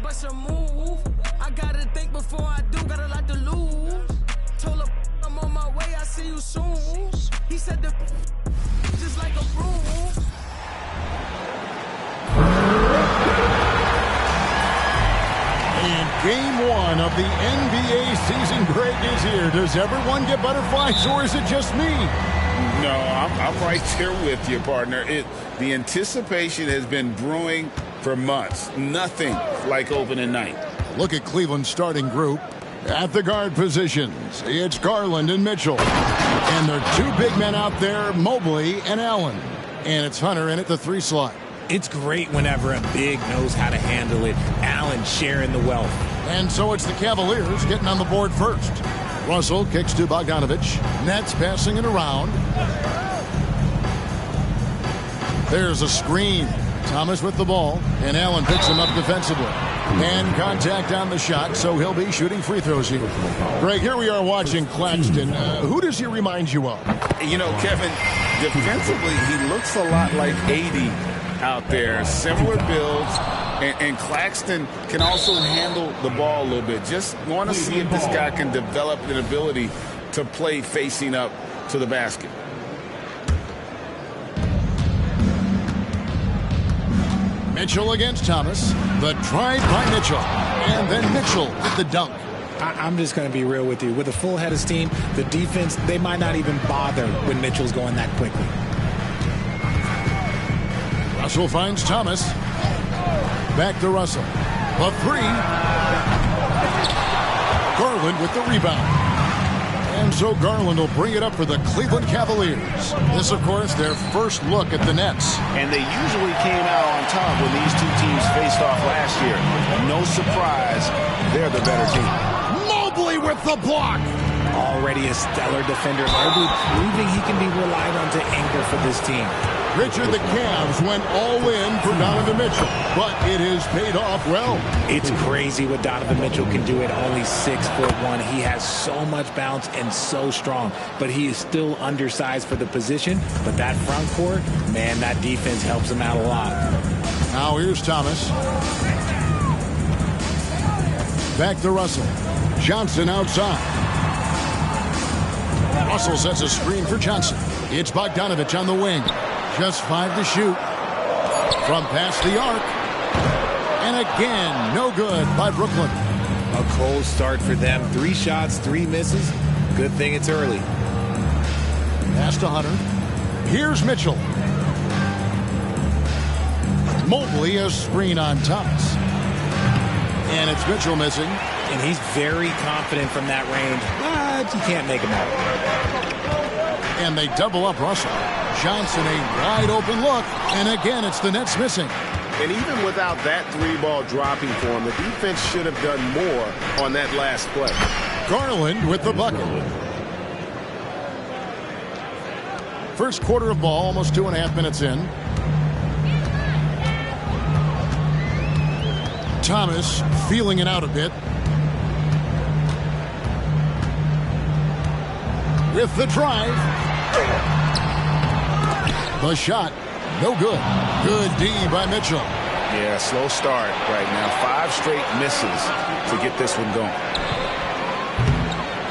what's her move? I gotta think before I do, got a lot to lose. Told her I'm on my way, I see you soon. He said the just like a broom. And game one of the NBA season break is here. Does everyone get butterflies, or is it just me? No, I'm right there with you, partner. The anticipation has been brewing for months. Nothing like opening night. Look at Cleveland's starting group. At the guard positions, it's Garland and Mitchell. And there are two big men out there, Mobley and Allen. And it's Hunter in at the 3 slot. It's great whenever a big knows how to handle it. Allen sharing the wealth. And so it's the Cavaliers getting on the board first. Russell kicks to Bogdanovich. Nets passing it around. There's a screen. Thomas with the ball, and Allen picks him up defensively. And contact on the shot, so he'll be shooting free throws here. Greg, here we are watching Claxton. Who does he remind you of? You know, Kevin, defensively, he looks a lot like 80 out there. Similar builds, and Claxton can also handle the ball a little bit. Just want to see if this guy can develop an ability to play facing up to the basket. Mitchell against Thomas. The drive by Mitchell. And then Mitchell with the dunk. I'm just going to be real with you. With a full head of steam, the defense, they might not even bother when Mitchell's going that quickly. Russell finds Thomas. Back to Russell. A 3. Garland with the rebound. And so Garland will bring it up for the Cleveland Cavaliers. This, of course, their first look at the Nets. And they usually came out on top when these two teams faced off last year. No surprise, they're the better team. Mobley with the block. Already a stellar defender. Mobley proving he can be relied on to anchor for this team. Richard, the Cavs went all in for Donovan Mitchell, but it has paid off well. It's crazy what Donovan Mitchell can do at only 6'1". He has so much bounce and so strong, but he is still undersized for the position. But that front court, man, that defense helps him out a lot. Now here's Thomas. Back to Russell. Johnson outside. Russell sets a screen for Johnson. It's Bogdanovich on the wing. Just 5 to shoot. From past the arc. And again, no good by Brooklyn. A cold start for them. 3 shots, 3 misses. Good thing it's early. Pass to Hunter. Here's Mitchell. Mobley a screen on Thomas. And it's Mitchell missing. And he's very confident from that range, but you can't make him out. And they double up Russell. Johnson a wide open look. And again, it's the Nets missing. And even without that 3-ball dropping for him, the defense should have done more on that last play. Garland with the bucket. First quarter of ball, almost 2.5 minutes in. Thomas feeling it out a bit. With the drive. The shot, no good. Good D by Mitchell. Yeah, slow start right now. 5 straight misses to get this one going.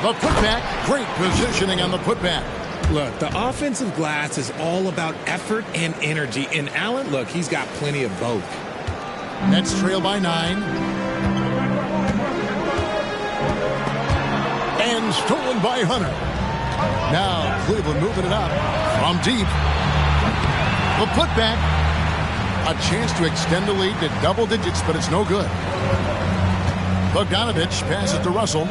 The putback, great positioning on the putback. Look, the offensive glass is all about effort and energy. And Allen, look, he's got plenty of both. Nets trail by 9. And stolen by Hunter. Now Cleveland moving it up from deep. The putback. A chance to extend the lead to double digits, but it's no good. Bogdanovich passes to Russell.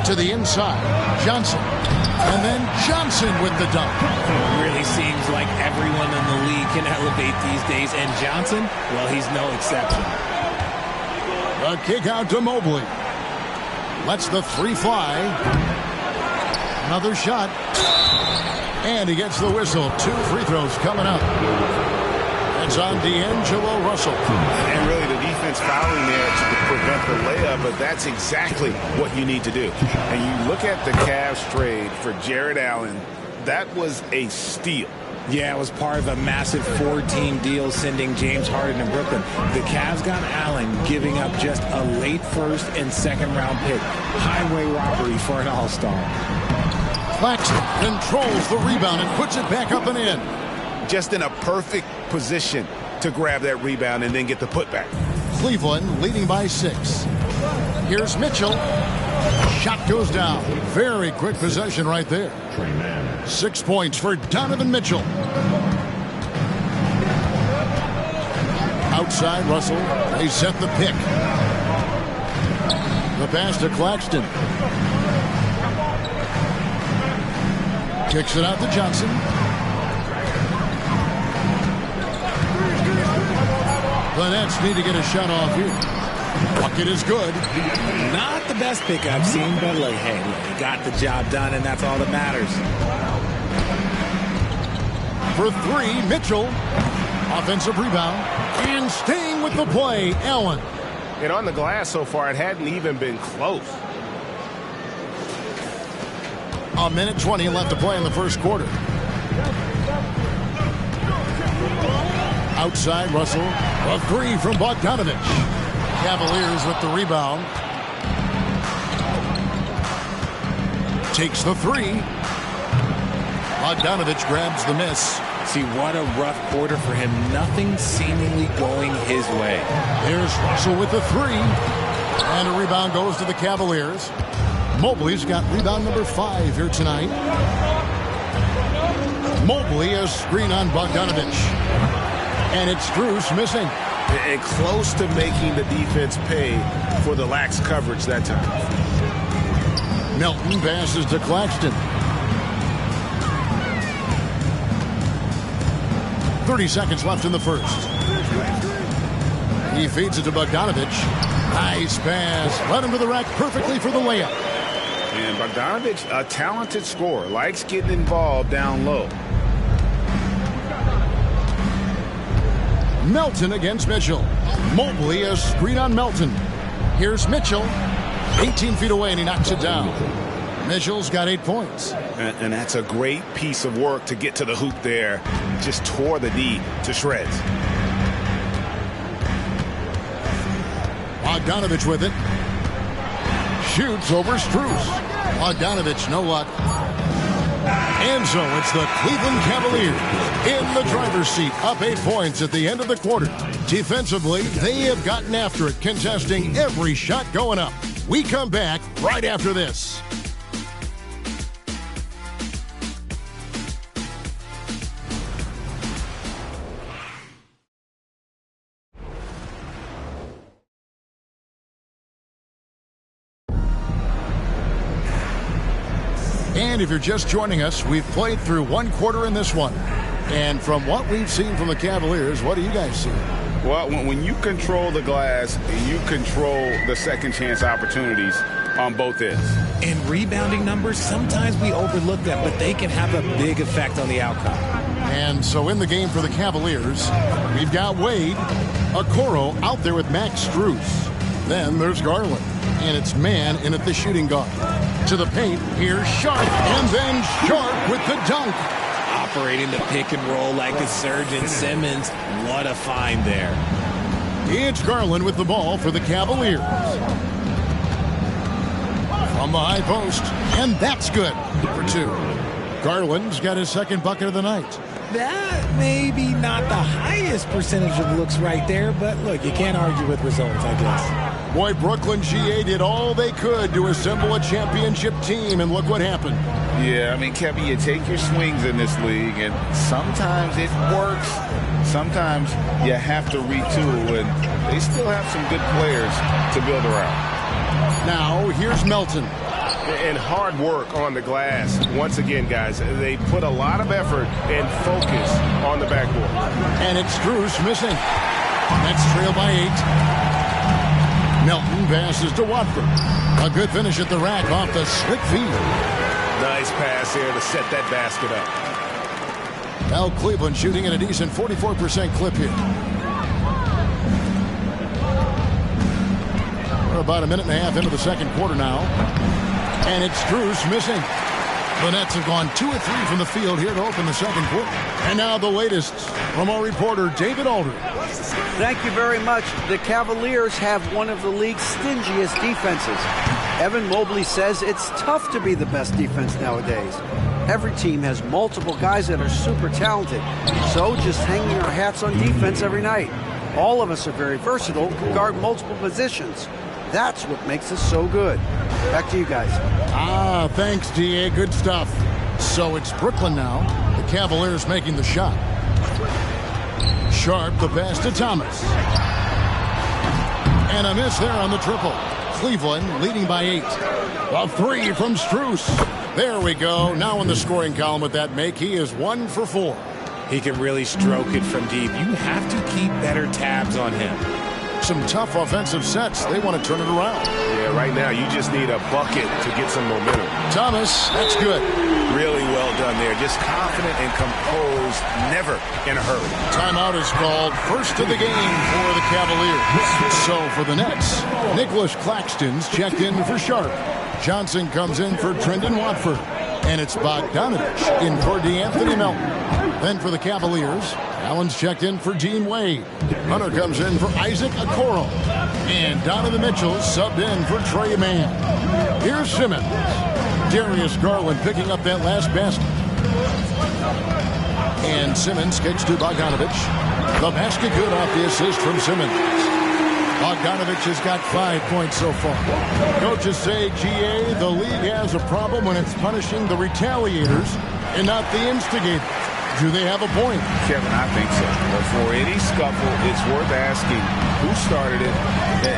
To the inside. Johnson. And then Johnson with the dunk. It really seems like everyone in the league can elevate these days. And Johnson, well, he's no exception. A kick out to Mobley. Lets the 3 fly. Another shot. And he gets the whistle. 2 free throws coming up. It's on D'Angelo Russell. And really the defense fouling there to prevent the layup, but that's exactly what you need to do. And you look at the Cavs trade for Jared Allen, that was a steal. Yeah, it was part of a massive 4-team deal sending James Harden to Brooklyn. The Cavs got Allen, giving up just a late first and second round pick. Highway robbery for an all-star. Claxton controls the rebound and puts it back up and in. Just in a perfect position to grab that rebound and then get the putback. Cleveland leading by 6. Here's Mitchell. Shot goes down. Very quick possession right there. 6 points for Donovan Mitchell. Outside Russell. They set the pick. The pass to Claxton. Kicks it out to Johnson. The Nets need to get a shot off here. Bucket is good. Not the best pick I've seen, but look, hey, he got the job done, and that's all that matters. For 3, Mitchell. Offensive rebound. And staying with the play, Allen. And on the glass so far, it hadn't even been close. A minute 20 left to play in the first quarter. Outside Russell. A 3 from Bogdanovich. Cavaliers with the rebound. Takes the 3. Bogdanovich grabs the miss. See, what a rough quarter for him. Nothing seemingly going his way. Here's Russell with the 3. And a rebound goes to the Cavaliers. Mobley's got rebound number 5 here tonight. Mobley a screen on Bogdanovich. And it's Strus missing. And close to making the defense pay for the lax coverage that time. Melton passes to Claxton. 30 seconds left in the first. He feeds it to Bogdanovich. Nice pass. Led him to the rack perfectly for the layup. And Bogdanovich, a talented scorer, likes getting involved down low. Melton against Mitchell. Mobley a screen on Melton. Here's Mitchell. 18 feet away and he knocks it down. Mitchell's got 8 points. And that's a great piece of work to get to the hoop there. Just tore the D to shreds. Bogdanovich with it. Shoots over Strus. Bogdanovich, no luck. And so it's the Cleveland Cavaliers in the driver's seat, up 8 points at the end of the quarter. Defensively, they have gotten after it, contesting every shot going up. We come back right after this. And if you're just joining us, we've played through 1 quarter in this one. And from what we've seen from the Cavaliers, what do you guys see? Well, when you control the glass, you control the second chance opportunities on both ends. And rebounding numbers, sometimes we overlook them, but they can have a big effect on the outcome. And so in the game for the Cavaliers, we've got Wade, Okoro out there with Max Strus. Then there's Garland, and it's man in at the shooting guard. To the paint, here's Sharp, and then Sharp with the dunk. Operating the pick and roll like a surgeon. Simmons, what a find there. It's Garland with the ball for the Cavaliers. From the high post, and that's good for 2. Garland's got his second bucket of the night. That may be not the highest percentage of looks right there, but look, you can't argue with results, I guess. Boy, Brooklyn GA did all they could to assemble a championship team, and look what happened. Yeah, I mean, Kevin, you take your swings in this league, and sometimes it works. Sometimes you have to retool, and they still have some good players to build around. Now, here's Melton. And hard work on the glass. Once again, guys, they put a lot of effort and focus on the backboard. And it's Strus missing. Nets trail by 8. Melton passes to Watford. A good finish at the rack off the slick feed. Nice pass here to set that basket up. Now Cleveland shooting at a decent 44% clip here. We're about a minute and a half into the second quarter now. And it's Strus missing. The Nets have gone 2 of 3 from the field here to open the second quarter. And now the latest from our reporter, David Aldridge. Thank you very much. The Cavaliers have one of the league's stingiest defenses. Evan Mobley says it's tough to be the best defense nowadays. Every team has multiple guys that are super talented. So just hanging our hats on defense every night. All of us are very versatile, can guard multiple positions. That's what makes us so good. Back to you guys. Thanks, D.A. Good stuff. So it's Brooklyn now. The Cavaliers making the shot. Sharp, the pass to Thomas. And a miss there on the triple. Cleveland leading by 8. A 3 from Strus. There we go. Now in the scoring column with that make, he is 1 for 4. He can really stroke it from deep. You have to keep better tabs on him. Some tough offensive sets. They want to turn it around. Yeah, right now you just need a bucket to get some momentum. Thomas, that's good. Really well done there. Just confident and composed, never in a hurry. Timeout is called. First of the game for the Cavaliers. So for the Nets, Nicholas Claxton's checked in for Sharp. Johnson comes in for Trendon Watford. And it's Bogdanovich in for DeAnthony Melton. Then for the Cavaliers, Allen's checked in for Dean Wade. Hunter comes in for Isaac Okoro. And Donovan Mitchell subbed in for Trey Mann. Here's Simmons. Darius Garland picking up that last basket. And Simmons kicks to Bogdanovich. The basket good off the assist from Simmons. Bogdanovich has got 5 points so far. Coaches say, GA, the league has a problem when it's punishing the retaliators and not the instigators. Do they have a point? Kevin, I think so. Before any scuffle, it's worth asking who started it.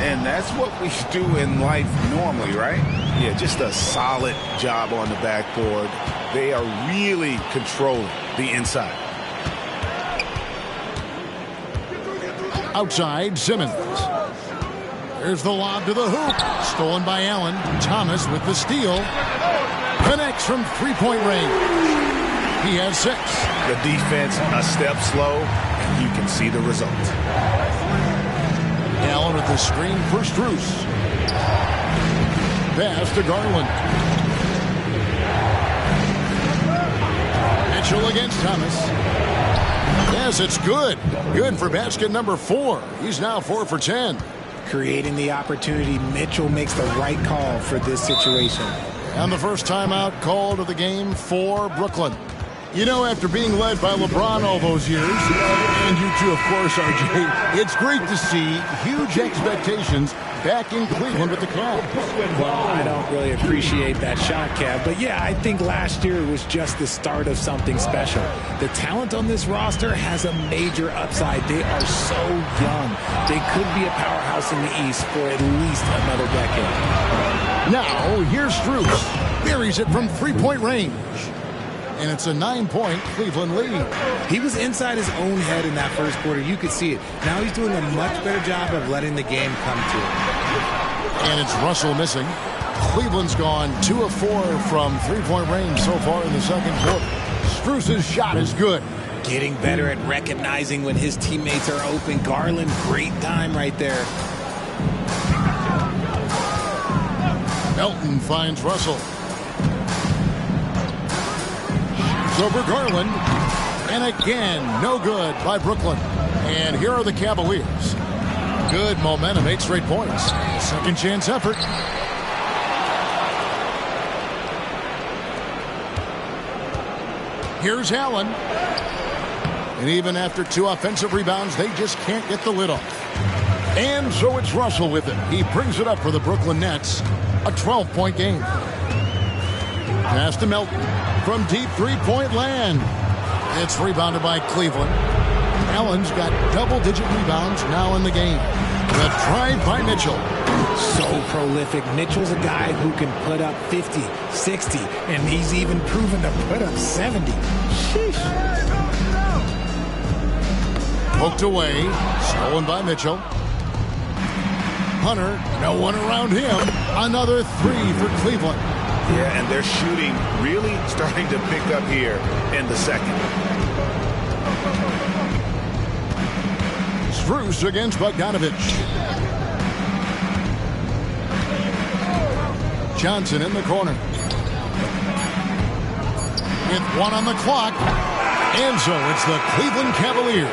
And that's what we do in life normally, right? Yeah, just a solid job on the backboard. They are really controlling the inside. Outside, Simmons. There's the lob to the hoop. Stolen by Allen. Thomas with the steal. Connects from three-point range. He has 6. The defense a step slow, and you can see the result. Allen with the screen for Strus. Pass to Garland. Mitchell against Thomas. Yes, it's good. Good for basket number 4. He's now 4 for 10. Creating the opportunity, Mitchell makes the right call for this situation. And the first timeout called of the game for Brooklyn. You know, after being led by LeBron all those years, and you too, of course, RJ, it's great to see huge expectations back in Cleveland with the Cavs. Well, I don't really appreciate that shot, Kev, but yeah, I think last year was just the start of something special. The talent on this roster has a major upside. They are so young. They could be a powerhouse in the East for at least another decade. Now, here's Strus. Buries it from three-point range. And it's a 9-point Cleveland lead. He was inside his own head in that first quarter. You could see it. Now he's doing a much better job of letting the game come to him. And it's Russell missing. Cleveland's gone 2 of 4 from three-point range so far in the second quarter. Strus's shot is good. Getting better at recognizing when his teammates are open. Garland, great time right there. Melton finds Russell. Over Garland, and again, no good by Brooklyn. And here are the Cavaliers. Good momentum, 8 straight points. Second chance effort. Here's Allen. And even after 2 offensive rebounds, they just can't get the lid off. And so it's Russell with it. He brings it up for the Brooklyn Nets. A 12-point game. Pass to Melton. From deep three-point land. It's rebounded by Cleveland. Allen's got double-digit rebounds now in the game. The drive by Mitchell. So prolific. Mitchell's a guy who can put up 50, 60, and he's even proven to put up 70. Sheesh. Poked away. Stolen by Mitchell. Hunter, no one around him. Another 3 for Cleveland. Yeah, and their shooting really starting to pick up here in the second. Strus against Bogdanovich. Johnson in the corner. with 1 on the clock. And so it's the Cleveland Cavaliers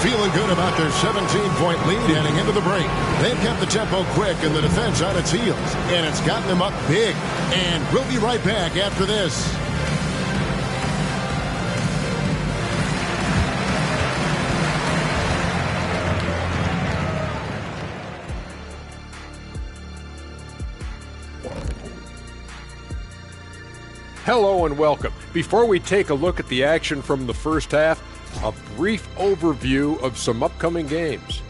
feeling good about their 17-point lead heading into the break. They've kept the tempo quick and the defense on its heels, and it's gotten them up big. And we'll be right back after this. Hello and welcome. Before we take a look at the action from the first half, a brief overview of some upcoming games.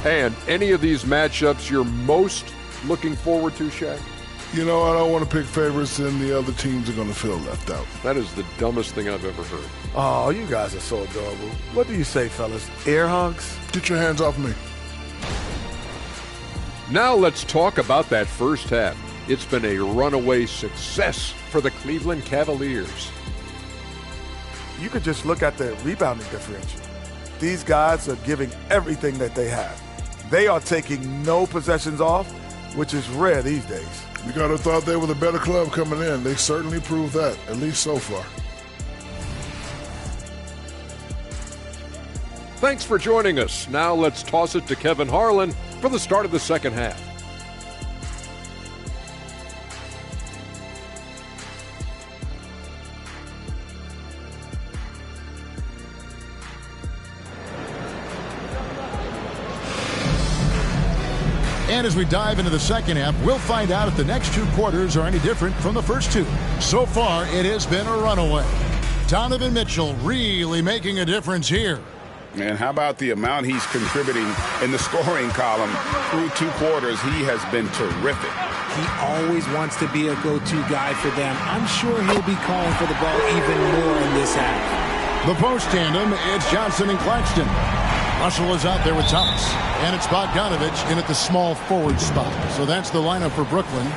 And any of these matchups you're most looking forward to, Shaq? You know, I don't want to pick favorites, and the other teams are going to feel left out. That is the dumbest thing I've ever heard. Oh, you guys are so adorable. What do you say, fellas? Air hugs? Get your hands off me. Now let's talk about that first half. It's been a runaway success for the Cleveland Cavaliers. You could just look at the rebounding differential. These guys are giving everything that they have. They are taking no possessions off, which is rare these days. You gotta have thought they were the better club coming in. They certainly proved that, at least so far. Thanks for joining us. Now let's toss it to Kevin Harlan for the start of the second half. And as we dive into the second half, we'll find out if the next 2 quarters are any different from the first 2. So far, it has been a runaway. Donovan Mitchell really making a difference here. And how about the amount he's contributing in the scoring column through 2 quarters? He has been terrific. He always wants to be a go-to guy for them. I'm sure he'll be calling for the ball even more in this half. The post tandem, it's Johnson and Claxton. Russell is out there with Thomas. And it's Bogdanovich in at the small forward spot. So that's the lineup for Brooklyn.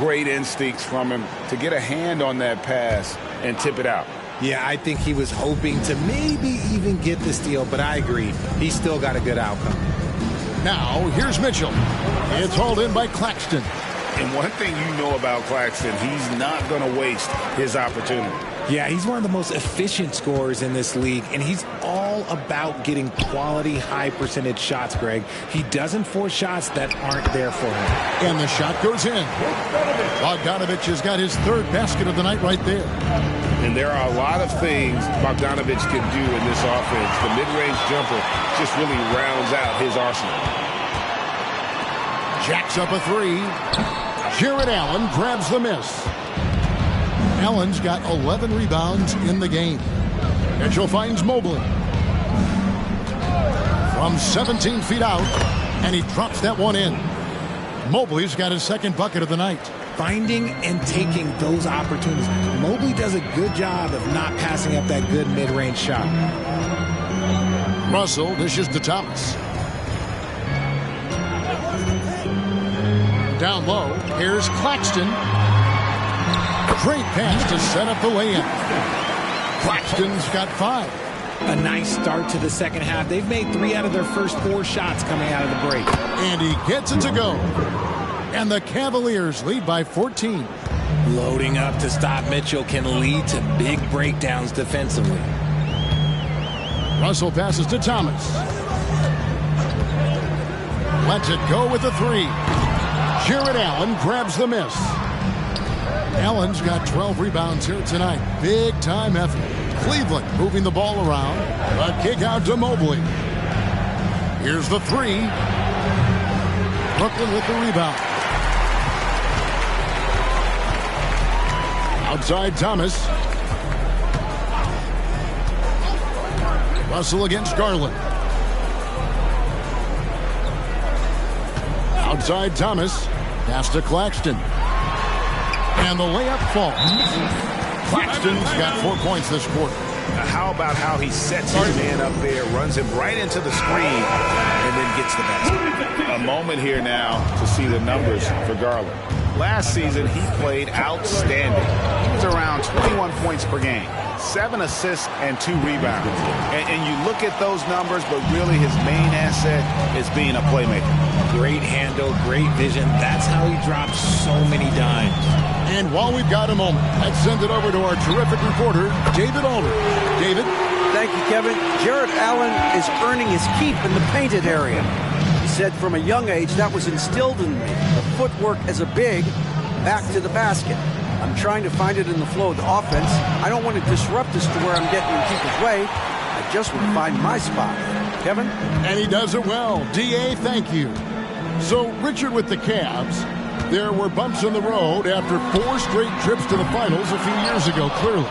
Great instincts from him to get a hand on that pass and tip it out. Yeah, I think he was hoping to maybe even get the steal, but I agree. He's still got a good outcome. Now, here's Mitchell. It's hauled in by Claxton. And one thing you know about Claxton, he's not going to waste his opportunity. Yeah, he's one of the most efficient scorers in this league, and he's all about getting quality, high-percentage shots, Greg. He doesn't force shots that aren't there for him. And the shot goes in. Bogdanovich has got his 3rd basket of the night right there. And there are a lot of things Bogdanovich can do in this offense. The mid-range jumper just really rounds out his arsenal. Jacks up a 3. Jarrett Allen grabs the miss. Allen's got 11 rebounds in the game. Mitchell finds Mobley. From 17 feet out, and he drops that one in. Mobley's got his 2nd bucket of the night. Finding and taking those opportunities. Mobley does a good job of not passing up that good mid-range shot. Russell dishes to Thomas. Down low, here's Claxton. Great pass to set up the layup. Claxton's got 5. A nice start to the second half. They've made 3 out of their first 4 shots coming out of the break. And he gets it to go. And the Cavaliers lead by 14. Loading up to stop Mitchell can lead to big breakdowns defensively. Russell passes to Thomas. Lets it go with the 3. Jarrett Allen grabs the miss. Allen's got 12 rebounds here tonight. Big time effort. Cleveland moving the ball around. A kick out to Mobley. Here's the 3. Brooklyn with the rebound. Outside Thomas. Russell against Garland. Outside Thomas. Pass to Claxton. And the layup falls. Claxton's got 4 points this quarter. How about how he sets his man up there, runs him right into the screen, and then gets the basket. A moment here now to see the numbers for Garland. Last season, he played outstanding. He was around 21 points per game. 7 assists and 2 rebounds. And you look at those numbers, but really his main asset is being a playmaker. Great handle, great vision. That's how he drops so many dimes. And while we've got a moment, let's send it over to our terrific reporter, David Aldridge. David? Thank you, Kevin. Jarrett Allen is earning his keep in the painted area. He said from a young age that was instilled in me. The footwork as a big, back to the basket. I'm trying to find it in the flow of the offense. I don't want to disrupt this to where I'm getting in people's way. I just want to find my spot. Kevin? And he does it well. D.A., thank you. So, Richard, with the Cavs, there were bumps in the road after 4 straight trips to the finals a few years ago, clearly.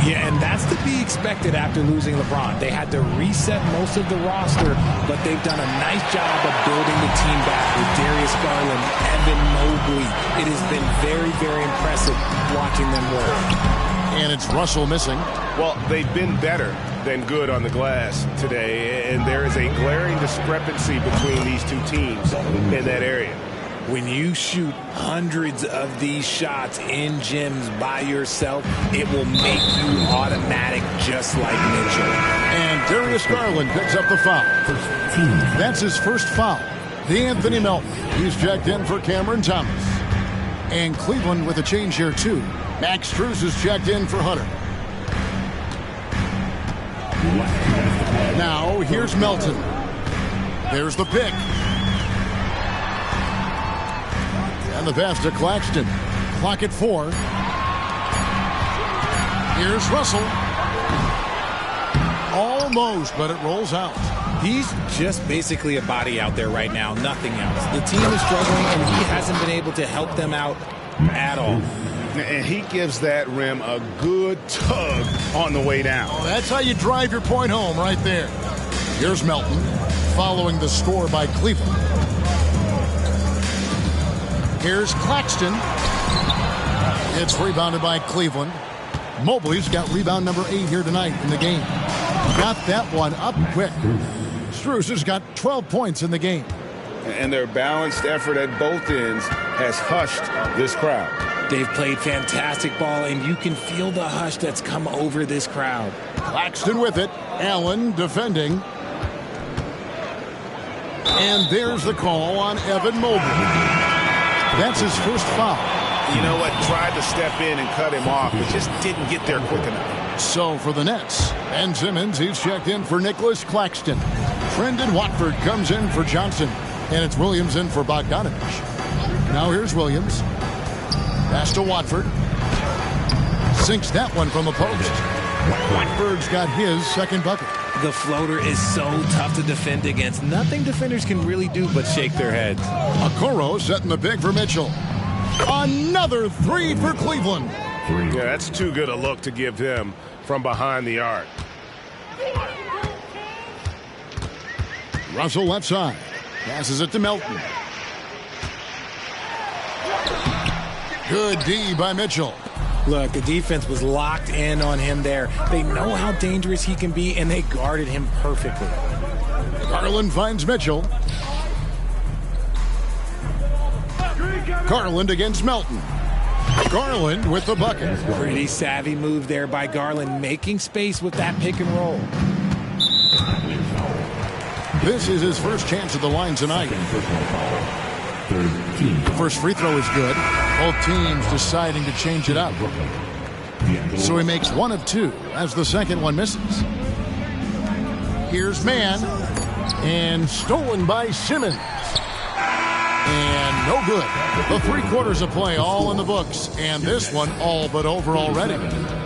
Yeah, and that's to be expected after losing LeBron. They had to reset most of the roster, but they've done a nice job of building the team back with Darius Garland, Evan Mobley. It has been very, very impressive watching them work. And it's Russell missing. Well, they've been better than good on the glass today, and there is a glaring discrepancy between these two teams in that area. When you shoot hundreds of these shots in gyms by yourself, it will make you automatic just like Mitchell. And Darius Garland picks up the foul. That's his first foul. D'Anthony Melton. He's checked in for Cameron Thomas. And Cleveland with a change here, too. Max Strus is checked in for Hunter. Now, here's Melton. There's the pick. And the pass to Claxton. Clock at 4. Here's Russell. Almost, but it rolls out. He's just basically a body out there right now, nothing else. The team is struggling, and he hasn't been able to help them out at all. And he gives that rim a good tug on the way down. Oh, that's how you drive your point home right there. Here's Melton following the score by Cleveland. Here's Claxton. It's rebounded by Cleveland. Mobley's got rebound number 8 here tonight in the game. Got that one up quick. Strus has got 12 points in the game. And their balanced effort at both ends has hushed this crowd. They've played fantastic ball, and you can feel the hush that's come over this crowd. Claxton with it. Allen defending. And there's the call on Evan Mobley. That's his first foul. You know what? Tried to step in and cut him off, but just didn't get there quick enough. So for the Nets, Ben Simmons, he's checked in for Nicholas Claxton. Trendon Watford comes in for Johnson. And it's Williams in for Bogdanovich. Now here's Williams. Pass to Watford. Sinks that one from the post. Watford's got his second bucket. The floater is so tough to defend against. Nothing defenders can really do but shake their heads. Okoro setting the big for Mitchell. Another 3 for Cleveland. Yeah, that's too good a look to give him from behind the arc. Russell left side. Passes it to Melton. Good D by Mitchell. Look, the defense was locked in on him there. They know how dangerous he can be, and they guarded him perfectly. Garland finds Mitchell. Garland against Melton. Garland with the bucket. Pretty savvy move there by Garland, making space with that pick and roll. This is his first chance at the line tonight. The first free throw is good. Both teams deciding to change it up. So he makes 1 of 2 as the second one misses. Here's Mann. And stolen by Simmons. And no good. The 3 quarters of play all in the books. And this one all but over already.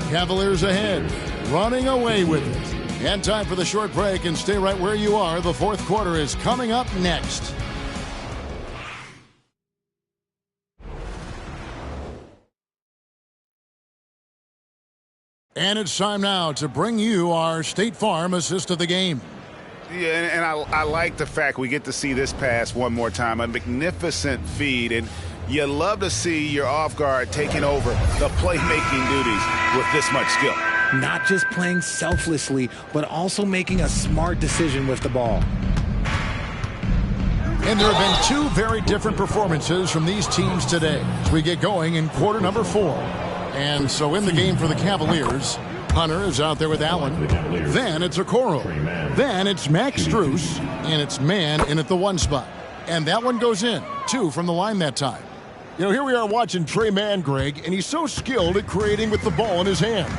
Cavaliers ahead. Running away with it. And time for the short break, and stay right where you are. The fourth quarter is coming up next. And it's time now to bring you our State Farm assist of the game. Yeah, and I like the fact we get to see this pass one more time. A magnificent feed, and you love to see your off guard taking over the playmaking duties with this much skill. Not just playing selflessly, but also making a smart decision with the ball. And there have been 2 very different performances from these teams today as we get going in quarter number 4. And so in the game for the Cavaliers, Hunter is out there with Allen. Then it's Okoro. Then it's Max Strus, and it's man in at the 1 spot. And that one goes in. 2 from the line that time. You know, here we are watching Trey Mann, Greg, and he's so skilled at creating with the ball in his hands.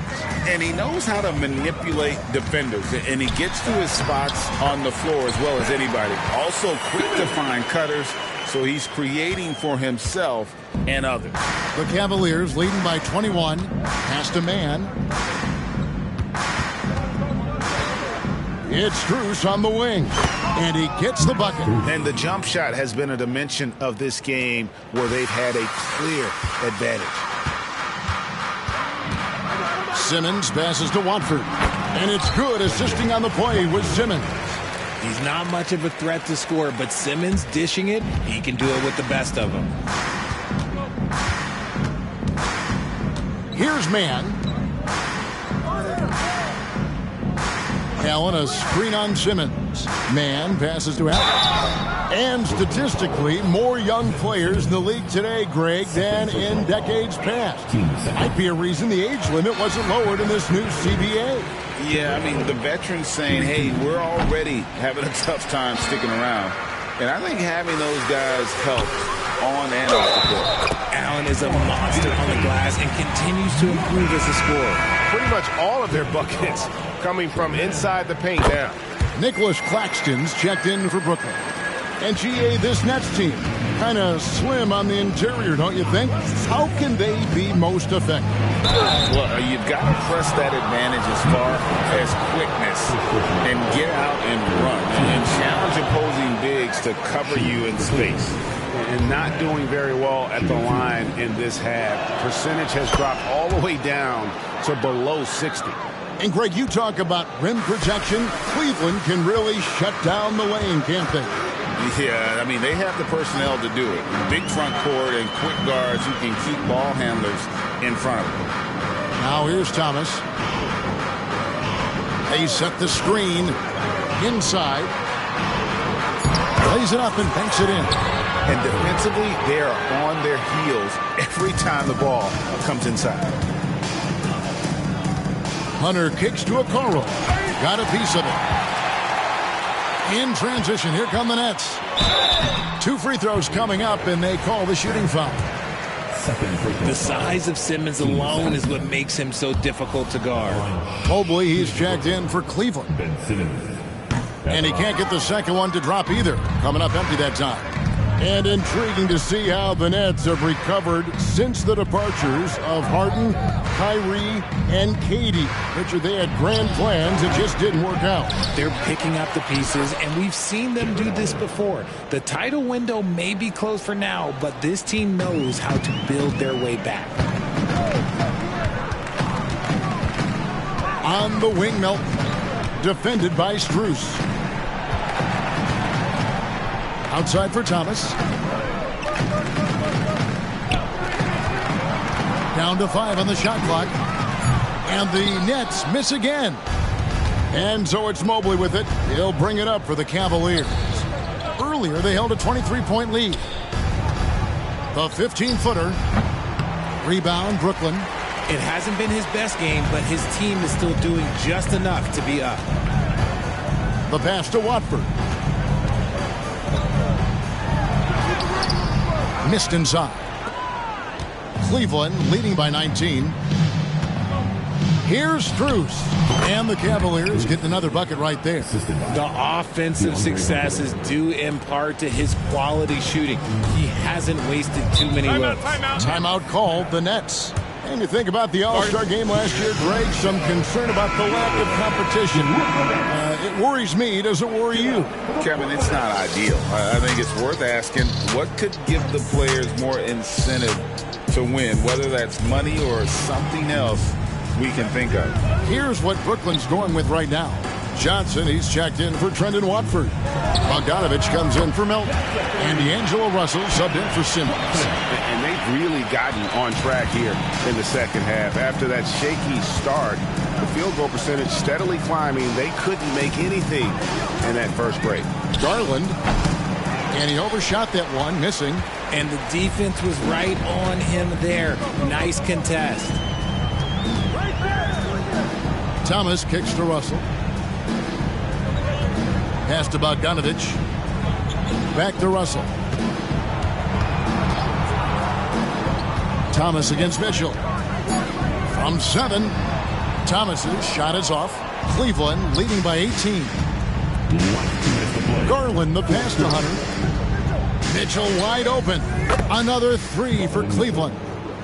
And he knows how to manipulate defenders, and he gets to his spots on the floor as well as anybody. Also quick to find cutters, so he's creating for himself and others. The Cavaliers leading by 21. Pass to Mann. It's Strus on the wing, and he gets the bucket. And the jump shot has been a dimension of this game where they've had a clear advantage. Simmons passes to Watford, and it's good. Assisting on the play with Simmons. He's not much of a threat to score, but Simmons dishing it, he can do it with the best of them. Here's Mann. Allen, a screen on Simmons. Mann passes to Allen. And statistically, more young players in the league today, Greg, than in decades past. Might be a reason the age limit wasn't lowered in this new CBA. Yeah, I mean, the veterans saying, hey, we're already having a tough time sticking around. And I think having those guys helps on and off the court. Allen is a monster on the glass and continues to improve as a scorer. Pretty much all of their buckets coming from inside the paint now. Nicholas Claxton's checked in for Brooklyn. And GA, this Nets team, kind of slim on the interior, don't you think? How can they be most effective? Well, you've got to press that advantage as far as quickness and get out and run and challenge opposing bigs to cover you in space. And not doing very well at the line in this half. Percentage has dropped all the way down to below 60. And Greg, you talk about rim protection. Cleveland can really shut down the lane, can't they? Yeah, I mean, they have the personnel to do it. Big front court and quick guards who can keep ball handlers in front of them. Now here's Thomas. They set the screen inside. Lays it up and banks it in. And defensively, they are on their heels every time the ball comes inside. Hunter kicks to Okoro. Got a piece of it. In transition, here come the Nets. 2 free throws coming up, and they call the shooting foul. The size of Simmons alone is what makes him so difficult to guard. Mobley, he's checked in for Cleveland. And he can't get the second one to drop either. Coming up empty that time. And intriguing to see how the Nets have recovered since the departures of Harden, Kyrie, and Katie. Richard, they had grand plans. It just didn't work out. They're picking up the pieces, and we've seen them do this before. The title window may be closed for now, but this team knows how to build their way back. On the wing, Melton. Defended by Strus. Outside for Thomas. Down to 5 on the shot clock. And the Nets miss again. And so it's Mobley with it. He'll bring it up for the Cavaliers. Earlier, they held a 23-point lead. The 15-footer. Rebound, Brooklyn. It hasn't been his best game, but his team is still doing just enough to be up. The pass to Watford. Missed inside. Cleveland leading by 19. Here's Strus. And the Cavaliers getting another bucket right there. The offensive success is due in part to his quality shooting. He hasn't wasted too many looks. Timeout called the Nets. And you think about the All-Star game last year, Greg, some concern about the lack of competition. It worries me. Does it worry you? Kevin, it's not ideal. I think it's worth asking what could give the players more incentive to win, whether that's money or something else we can think of. Here's what Brooklyn's going with right now. Johnson, he's checked in for Trendon Watford. Bogdanovich comes in for Melton. And D'Angelo Russell subbed in for Simmons. And they've really gotten on track here in the second half. After that shaky start, the field goal percentage steadily climbing. They couldn't make anything in that first break. Garland, and he overshot that one, missing. And the defense was right on him there. Nice contest. Thomas kicks to Russell. Pass to Bogdanovich. Back to Russell. Thomas against Mitchell. From 7. Thomas's shot is off. Cleveland leading by 18. Garland the pass to Hunter. Mitchell wide open. Another 3 for Cleveland.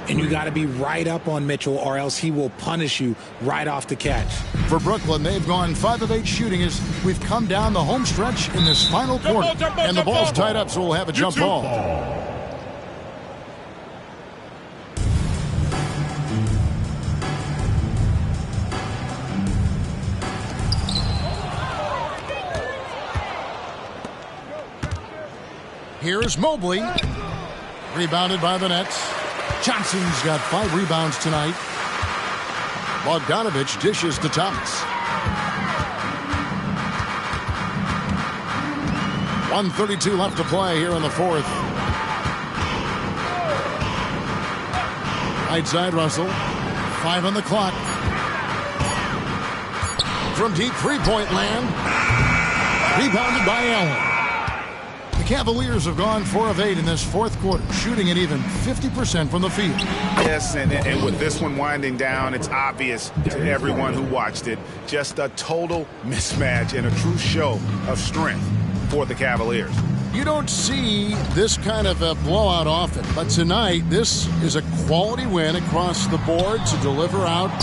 And you got to be right up on Mitchell or else he will punish you right off the catch. For Brooklyn, they've gone 5 of 8 shooting as we've come down the home stretch in this final quarter. And the ball's tied up, so we'll have a jump ball. Here's Mobley. Rebounded by the Nets. Johnson's got 5 rebounds tonight. Bogdanovich dishes to Thomas. 1:32 left to play here in the fourth. Right side Russell. 5 on the clock. From deep three-point land. Rebounded by Allen. The Cavaliers have gone 4 of 8 in this fourth quarter, shooting at even 50% from the field. Yes, and with this one winding down, it's obvious to everyone who watched it. Just a total mismatch and a true show of strength for the Cavaliers. You don't see this kind of a blowout often, but tonight this is a quality win across the board to deliver out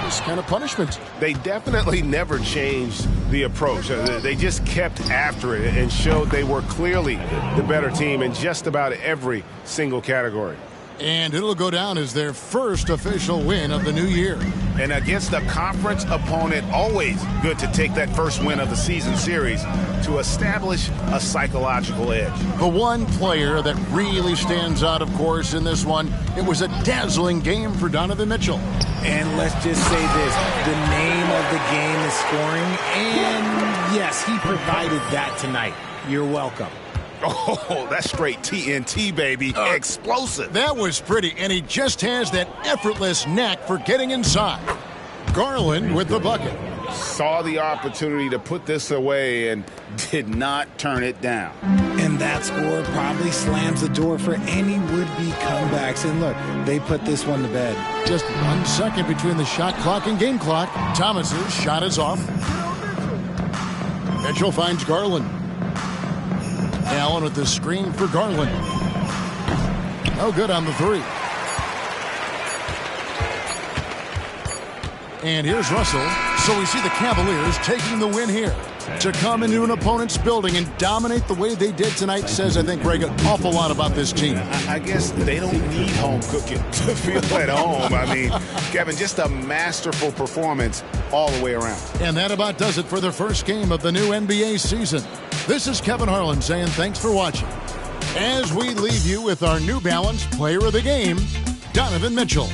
this kind of punishment. They definitely never changed the approach. They just kept after it and showed they were clearly the better team in just about every single category. And it'll go down as their first official win of the new year. And against a conference opponent, always good to take that first win of the season series to establish a psychological edge. The one player that really stands out, of course, in this one, it was a dazzling game for Donovan Mitchell. And let's just say this, the name of the game is scoring, and yes, he provided that tonight. You're welcome. Oh, that's straight TNT, baby. Explosive. That was pretty, and he just has that effortless knack for getting inside. Garland with the bucket. Saw the opportunity to put this away and did not turn it down. And that score probably slams the door for any would-be comebacks. And look, they put this one to bed. Just 1 second between the shot clock and game clock. Thomas's shot is off. Mitchell finds Garland. Allen with the screen for Garland. No good on the 3. And here's Russell. So we see the Cavaliers taking the win here. To come into an opponent's building and dominate the way they did tonight says, I think, Greg, an awful lot about this team. I guess they don't need home cooking to feel at home. I mean, Kevin, just a masterful performance all the way around. And that about does it for the first game of the new NBA season. This is Kevin Harlan saying thanks for watching. As we leave you with our New Balance Player of the Game, Donovan Mitchell.